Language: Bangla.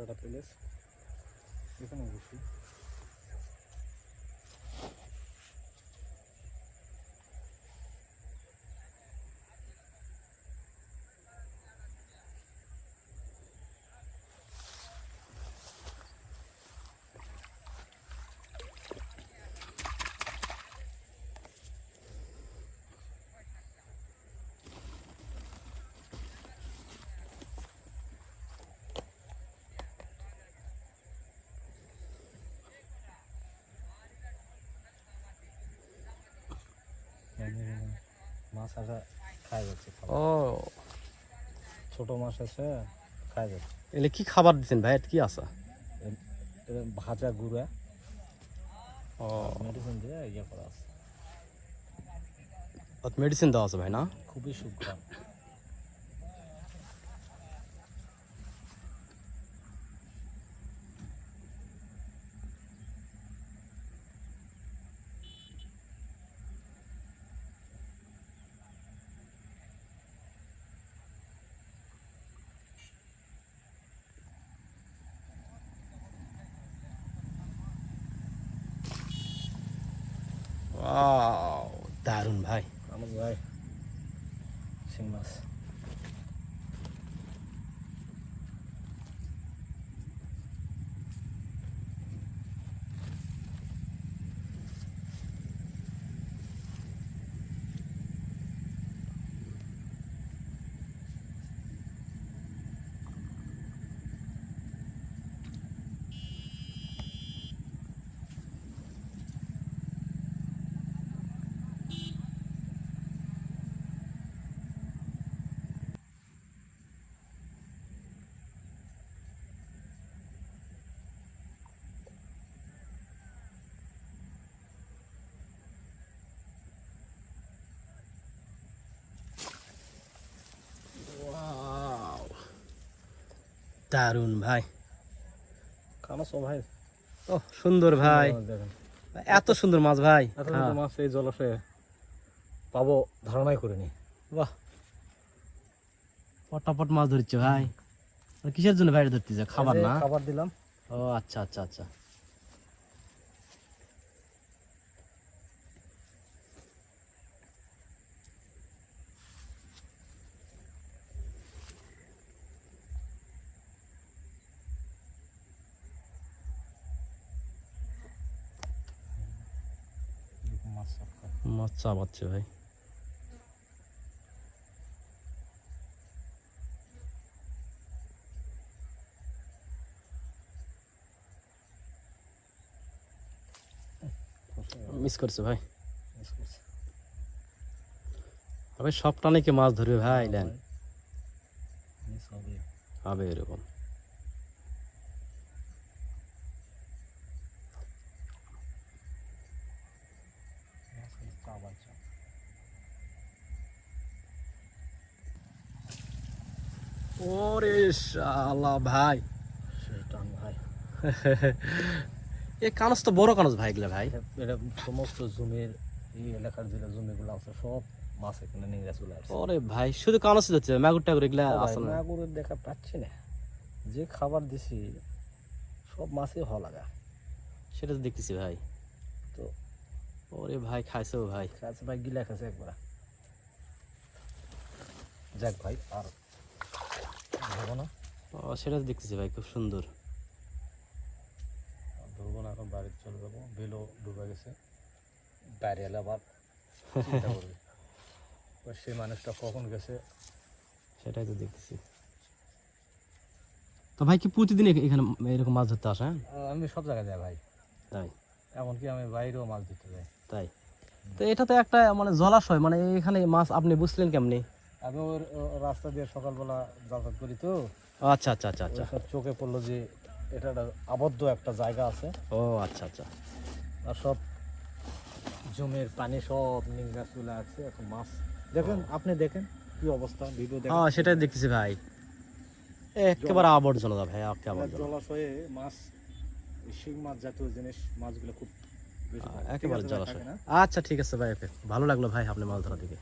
একটা প্লেস এখানে বসি। মাছ আছে খাই যাচ্ছে, ও ছোট মাছ আছে খাই যাচ্ছে। এলে কি খাবার দিচ্ছেন ভাই? কি আছে? ভাজা গুঁড়া ও মেডিসিন দিয়ে ইয়ে করা আছে। মেডিসিন দেওয়া আছে ভাই না? খুবই সুগ্রাম। ওয়াও দারুণ ভাই। আমার ভাই শিং মাছ। ওয়াও দারুণ ভাই। কানাসো ভাই। ও সুন্দর ভাই, দেখেন এত সুন্দর মাছ ভাই। এত সুন্দর মাছ এই জলাশয়ে পাবো ধারণাই করিনি। বাহ পটাপট মাছ ধরছে ভাই। কিসের জন্য বাইরে ধরতেছে? খাবার এই যে না? খাবার দিলাম। ও আচ্ছা আচ্ছা আচ্ছা। মাছ সব খায়। মাছ চাবাচ্ছে ভাই। মিস করছে ভাই। মিস করছে। ভাই সব টানে কি মাছ ধরবে ভাই? লেন মিস হবে। হবে এরকম। মাছ খালি চাবার চাপ। ওরে শালা ভাই। সেই টান ভাই। এ কানস তো বড় কানস ভাই এগুলা ভাই। এটা সমস্ত জমির এই এলাকার যে জমিগুলো আছে সব মাছ এখানে নিয়ে চলে আসছে। ওরে ভাই শুধু কানস যাচ্ছে, মাগুর টাগুর এগুলা আছে না? মাগুরের দেখা পাচ্ছি না, যে খাবার দিছি সব মাছই হওয়া লাগা। সেটা তো দেখতেছি ভাই। তো ওরে ভাই খাইছো ভাই। খাচ্ছে ভাই, গিলা খাচ্ছে একবার। যাক ভাই আর ধরবো না। ও সেটা তো দেখতেছি ভাই, খুব সুন্দর। আর ধরবো না, এখন বাড়িতে চলে যাবো। বিলও ডুবে গেছে, বাইরে এলে আবার চিন্তা করবে সেই মানুষটা কখন গেছে। সেটাই তো দেখতেছি। তো ভাই কি প্রতিদিন এখানে এরকম মাছ ধরতে আসেন? আমি সব জায়গায় যাই ভাই, তাই? এমনকি আমি বাইরেও মাছ ধরতে যাই। তাই? তো এটা তো একটা মানে জলাশয়, মানে এখানে মাছ আপনি বুঝলেন কেমনি? আমি ওর রাস্তা দিয়ে সকালবেলা যাতায়াত করি তো। আচ্ছা আচ্ছা আচ্ছা আচ্ছা। সব চোখে পড়লো যে এটা একটা আবদ্ধ একটা জায়গা আছে। ও আচ্ছা আচ্ছা। আর সব জমির পানি সব নিঙ্গা চলে আসছে, এখন মাছ দেখেন, আপনি দেখেন কি অবস্থা, ভিডিও দেখেন। হ্যাঁ সেটাই দেখতেছি ভাই, একেবারে আবর্জনা ভাই, একেবারে জলাশয়ে মাছ, শিং মাছ জাতীয় জিনিস মাছগুলো খুব বেশি একেবারে থাকে জলাশয়। না। আচ্ছা ঠিক আছে ভাই, ভালো লাগলো ভাই আপনি মাছ ধরা দিকে।